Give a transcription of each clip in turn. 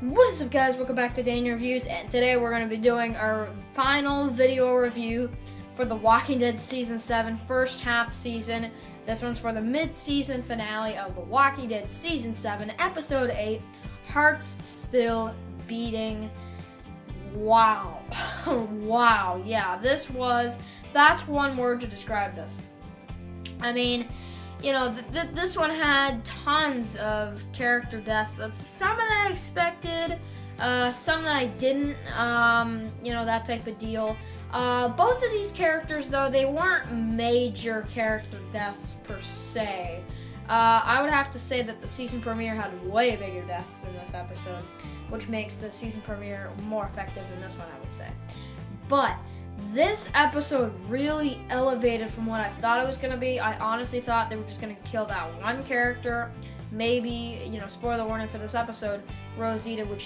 What is up, guys? Welcome back to Daniel Reviews, and today we're going to be doing our final video review for The Walking Dead Season 7 first half season. This one's for the mid-season finale of The Walking Dead Season 7, Episode 8, Hearts Still Beating. Wow. Wow. Yeah, that's one word to describe this. I mean, you know, this one had tons of character deaths. Some that I expected, some that I didn't, you know, that type of deal. Both of these characters, though, they weren't major character deaths per se. I would have to say that the season premiere had way bigger deaths in this episode, which makes the season premiere more effective than this one, I would say. But this episode really elevated from what I thought it was going to be. I honestly thought they were just going to kill that one character. Maybe, you know, spoiler warning for this episode, Rosita would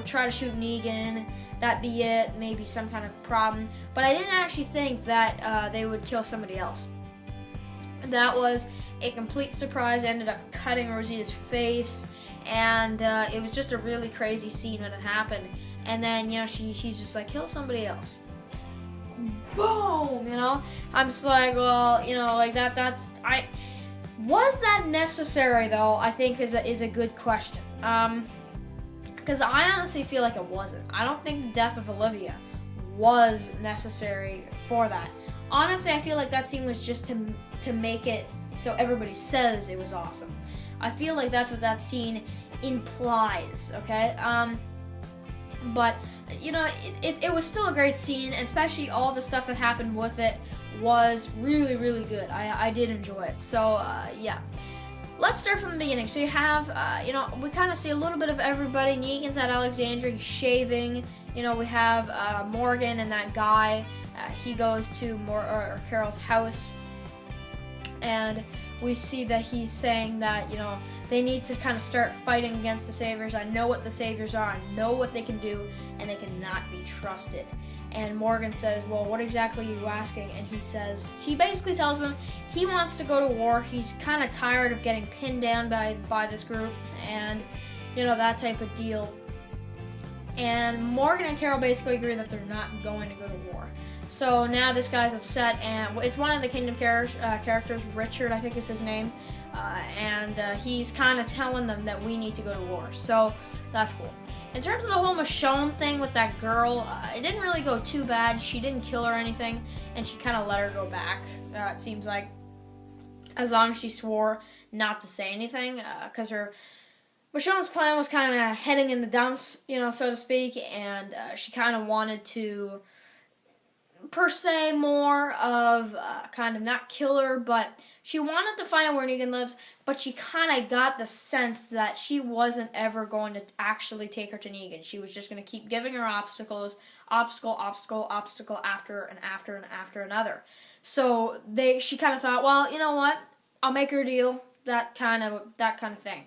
try to shoot Negan. That'd be it. Maybe some kind of problem. But I didn't actually think that they would kill somebody else. That was a complete surprise. I ended up cutting Rosita's face. And it was just a really crazy scene when it happened. And then, you know, she's just like, kill somebody else. Boom, you know? I'm just like, well, you know, like was that necessary, though? I think is a good question. Because I honestly feel like it wasn't. I don't think the death of Olivia was necessary for that. Honestly, I feel like that scene was just to make it so everybody says it was awesome. I feel like that's what that scene implies, okay? But, you know, it was still a great scene, and especially all the stuff that happened with it was really, really good. I did enjoy it. So, yeah. Let's start from the beginning. So you have, you know, we kind of see a little bit of everybody. Negan's at Alexandria, he's shaving. You know, we have Morgan and that guy. He goes to Carol's house, and we see that he's saying that, you know, they need to kind of start fighting against the Saviors. I know what the Saviors are. I know what they can do, and they cannot be trusted. And Morgan says, well, what exactly are you asking? And he basically tells them he wants to go to war. He's kind of tired of getting pinned down by this group and, you know, that type of deal. And Morgan and Carol basically agree that they're not going to go to war. So now this guy's upset, and it's one of the Kingdom characters, Richard, I think is his name, and he's kind of telling them that we need to go to war. So that's cool. In terms of the whole Michonne thing with that girl, it didn't really go too bad. She didn't kill her or anything, and she kind of let her go back, it seems like, as long as she swore not to say anything, because Michonne's plan was kind of heading in the dumps, you know, so to speak, and she kind of wanted to, per se, more of kind of not kill her, but she wanted to find out where Negan lives, but she kind of got the sense that she wasn't ever going to actually take her to Negan. She was just going to keep giving her obstacle after and after another. So she kind of thought, well, you know what? I'll make her a deal. That kind of thing.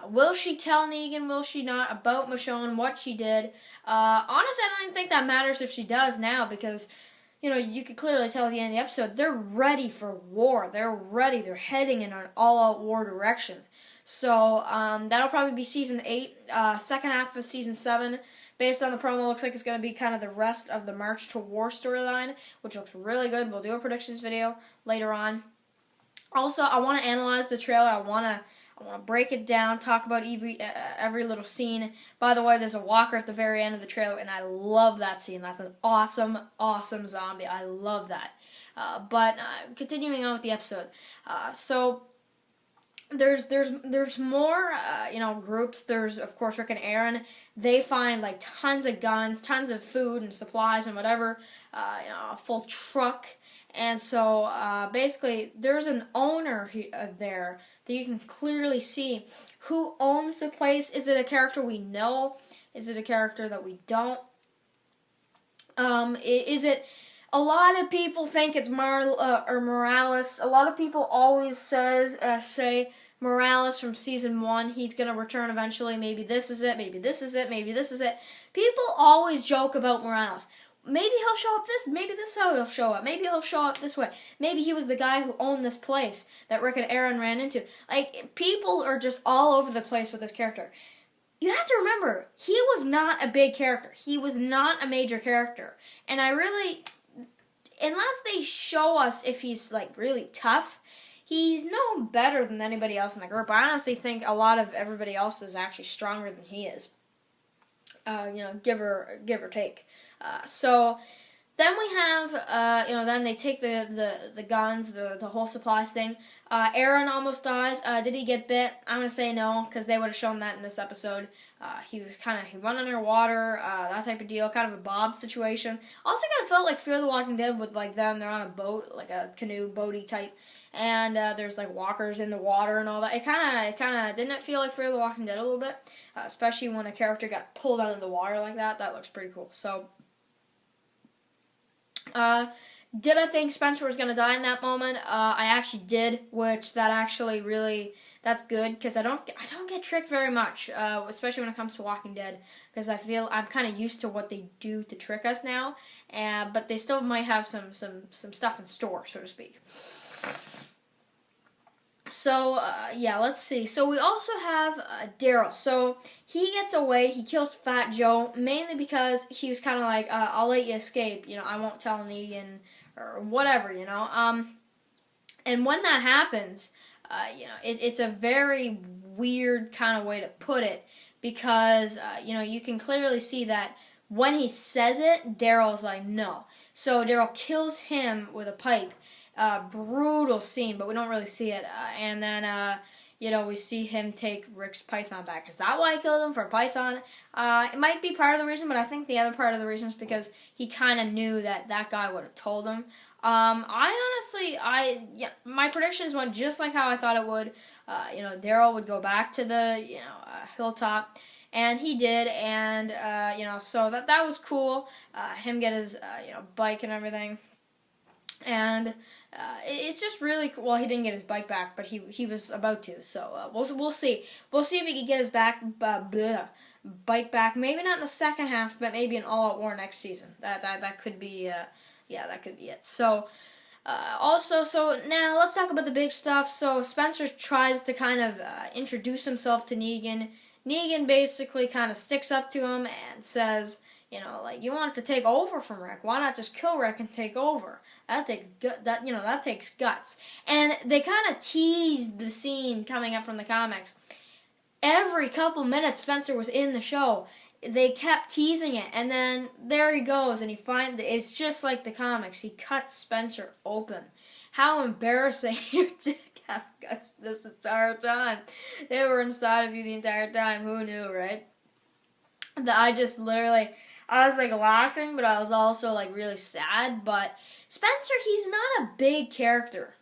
Will she tell Negan? Will she not about Michonne, what she did? Honestly, I don't even think that matters if she does now, because, you know, you could clearly tell at the end of the episode they're ready for war. They're ready. They're heading in an all-out war direction. So that'll probably be season 8, second half of season 7. Based on the promo, looks like it's going to be kind of the rest of the March to War storyline, which looks really good. We'll do a predictions video later on. Also, I want to analyze the trailer. I want to break it down, talk about every little scene. By the way, there's a walker at the very end of the trailer, and I love that scene. That's an awesome, awesome zombie. I love that. But continuing on with the episode. So there's more, you know, groups. There's, of course, Rick and Aaron. They find, like, tons of guns, tons of food and supplies and whatever, you know, a full truck. And so, basically, there's an owner there that you can clearly see. Who owns the place? Is it a character we know? Is it a character that we don't? Is it... A lot of people think it's Morales. A lot of people always say Morales from season 1. He's going to return eventually. Maybe this is it. Maybe this is it. Maybe this is it. People always joke about Morales. Maybe he'll show up this. Maybe this is how he'll show up. Maybe he'll show up this way. Maybe he was the guy who owned this place that Rick and Aaron ran into. Like, people are just all over the place with this character. you have to remember, he was not a big character. He was not a major character. And I really, unless they show us if he's like really tough, he's no better than anybody else in the group. I honestly think a lot of everybody else is actually stronger than he is. Give or take. So then we have, then they take the guns, the whole supplies thing. Aaron almost dies. Did he get bit? I'm going to say no, because they would have shown that in this episode. He run underwater, that type of deal, kind of a Bob situation. Also kind of felt like Fear the Walking Dead with, like, them, they're on a boat, like a canoe, boaty type, and there's, like, walkers in the water and all that. It kind of, didn't it feel like Fear the Walking Dead a little bit? Especially when a character got pulled out of the water like that. That looks pretty cool. So, did I think Spencer was going to die in that moment? I actually did, which that actually really, that's good, because I don't get tricked very much, especially when it comes to Walking Dead, because I feel I'm kind of used to what they do to trick us now, but they still might have some stuff in store, so to speak. So, let's see. So we also have Daryl. So he gets away. He kills Fat Joe, mainly because he was kind of like, I'll let you escape. I won't tell Negan or whatever, And when that happens, it's a very weird kind of way to put it, because, you can clearly see that when he says it, Daryl's like, no. So Daryl kills him with a pipe. Brutal scene, but we don't really see it. And then, we see him take Rick's python back. Is that why he killed him, for a python? It might be part of the reason, but I think the other part of the reason is because he kind of knew that guy would have told him. My predictions went just like how I thought it would. Daryl would go back to the, hilltop. And he did, and, so that was cool. Him get his, bike and everything. And it's just really cool. Well, he didn't get his bike back, but he was about to. So we'll see. We'll see if he can get his bike back. Maybe not in the second half, but maybe in All Out War next season. That could be. That could be it. So so now let's talk about the big stuff. So Spencer tries to kind of introduce himself to Negan. Negan basically kind of sticks up to him and says, you want to take over from Rick. Why not just kill Rick and take over? That takes guts. And they kind of teased the scene coming up from the comics. Every couple minutes Spencer was in the show, they kept teasing it, and then there he goes, and it's just like the comics. He cuts Spencer open. How embarrassing to have guts this entire time. They were inside of you the entire time. Who knew, right? I was like laughing, but I was also like really sad. But Spencer, he's not a big character,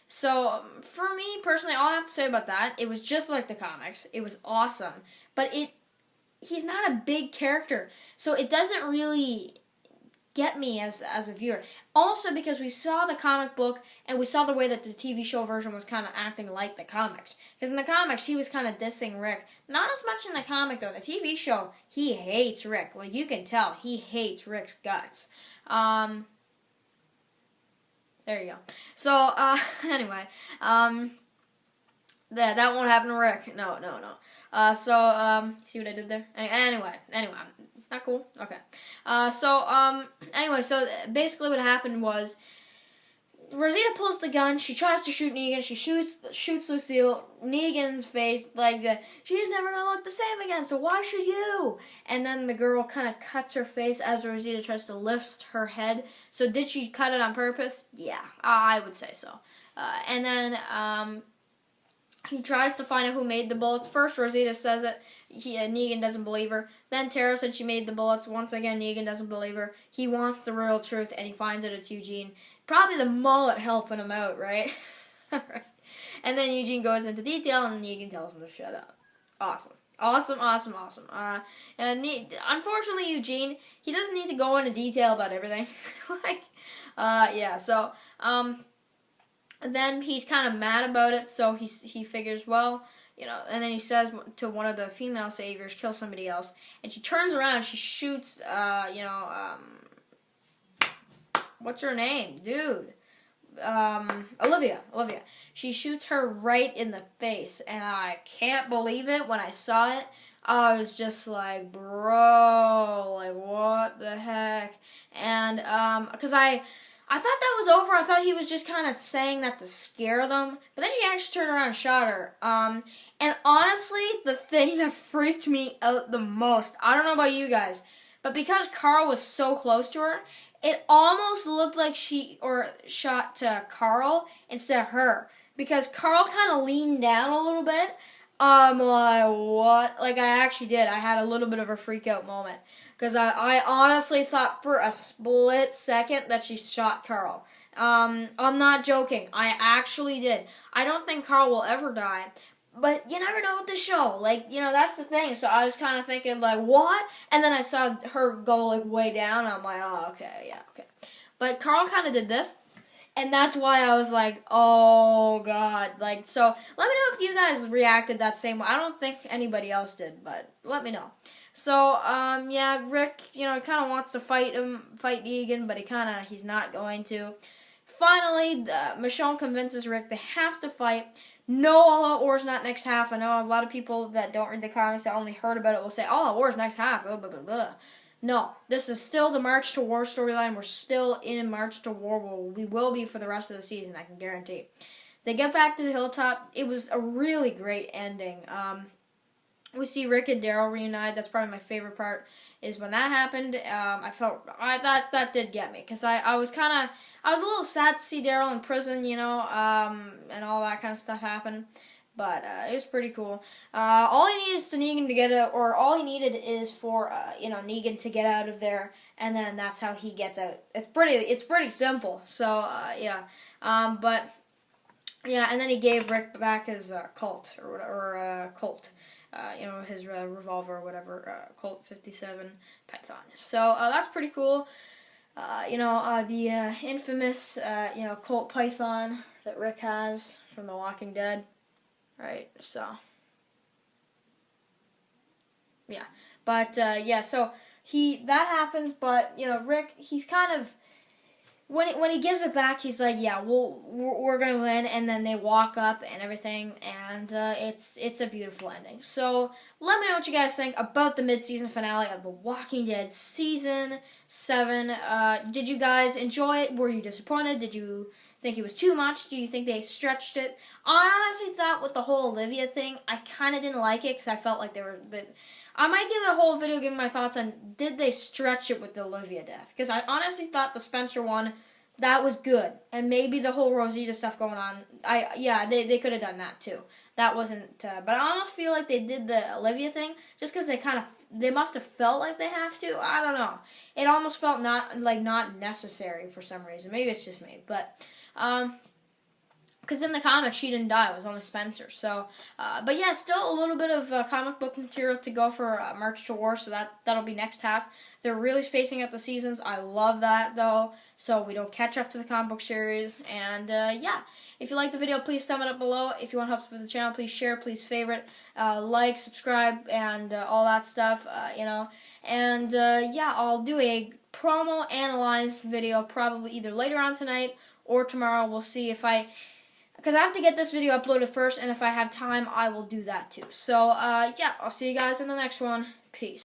So for me personally, all I have to say about that, it was just like the comics. It was awesome, but he's not a big character, so it doesn't really get me as a viewer. Also because we saw the comic book and we saw the way that the TV show version was kind of acting like the comics. Because in the comics, he was kind of dissing Rick. Not as much in the comic, though. The TV show, he hates Rick. Like, you can tell. He hates Rick's guts. There you go. So, anyway. That won't happen to Rick. No. See what I did there? Anyway. Not cool? Okay. Anyway, so basically what happened was Rosita pulls the gun, she tries to shoot Negan, she shoots Lucille, Negan's face, she's never gonna look the same again, so why should you? And then the girl kind of cuts her face as Rosita tries to lift her head. So did she cut it on purpose? Yeah, I would say so. And then, he tries to find out who made the bullets. First, Rosita says it. Negan doesn't believe her. Then Tara said she made the bullets. Once again, Negan doesn't believe her. He wants the real truth, and he finds out it's Eugene. Probably the mullet helping him out, right? And then Eugene goes into detail, and Negan tells him to shut up. Awesome. And unfortunately, Eugene, he doesn't need to go into detail about everything. Then he's kind of mad about it, so he figures, well, and then he says to one of the female saviors, kill somebody else, and she turns around and she shoots, what's her name? Dude. Olivia. She shoots her right in the face, and I can't believe it when I saw it. I was just like, bro, like what the heck? And because I thought that was over. I thought he was just kind of saying that to scare them. But then she actually turned around and shot her. And honestly, the thing that freaked me out the most, I don't know about you guys, but because Carl was so close to her, it almost looked like she shot to Carl instead of her. Because Carl kind of leaned down a little bit. I'm like, what? Like, I actually did. I had a little bit of a freak out moment. Because I honestly thought for a split second that she shot Carl. I'm not joking. I actually did. I don't think Carl will ever die. But you never know with the show. Like, that's the thing. So I was kind of thinking, like, what? And then I saw her go, like, way down. I'm like, oh, okay, yeah, okay. But Carl kind of did this. And that's why I was like, oh, God. Like, so let me know if you guys reacted that same way. I don't think anybody else did, but let me know. So, yeah, Rick, kind of wants to fight Negan, but he's not going to. Finally, Michonne convinces Rick they have to fight. No All-Out War's not next half. I know a lot of people that don't read the comics that only heard about it will say, All-Out War's next half. Blah, blah, blah, blah. No, this is still the March to War storyline. We're still in March to War. We will be for the rest of the season, I can guarantee. They get back to the hilltop. It was a really great ending. We see Rick and Daryl reunite. That's probably my favorite part, is when that happened. That did get me, because I was a little sad to see Daryl in prison, and all that kind of stuff happen. But it was pretty cool. All he needed is for Negan to get out, or all he needed is for Negan to get out of there, and then that's how he gets out. It's pretty simple. So yeah, but yeah, and then he gave Rick back his Colt or Colt. His revolver or whatever, Colt 57 Python. So that's pretty cool. The infamous Colt Python that Rick has from The Walking Dead. Right, so yeah, but yeah, so that happens, but Rick, he's kind of when he gives it back, he's like, yeah, we're gonna win, and then they walk up and everything, and it's a beautiful ending. So let me know what you guys think about the mid-season finale of The Walking Dead season 7. Did you guys enjoy it? Were you disappointed? Did you think it was too much? Do you think they stretched it? I honestly thought with the whole Olivia thing, I kind of didn't like it because I felt like I might give a whole video giving my thoughts on did they stretch it with the Olivia death, because I honestly thought the Spencer one, that was good, and maybe the whole Rosita stuff going on, they could have done that too. That wasn't, but I almost feel like they did the Olivia thing just because they must have felt like they have to. I don't know. It almost felt not necessary for some reason. Maybe it's just me, but because in the comics she didn't die. It was only Spencer. So, but yeah, still a little bit of comic book material to go for March to War. So that'll be next half. They're really spacing out the seasons. I love that though. So we don't catch up to the comic book series. And yeah, if you like the video, please thumb it up below. If you want to help support the channel, please share, please favorite, like, subscribe, and all that stuff. And yeah, I'll do a promo analyzed video probably either later on tonight or tomorrow. We'll see if because I have to get this video uploaded first, and if I have time, I will do that too. So, yeah, I'll see you guys in the next one. Peace.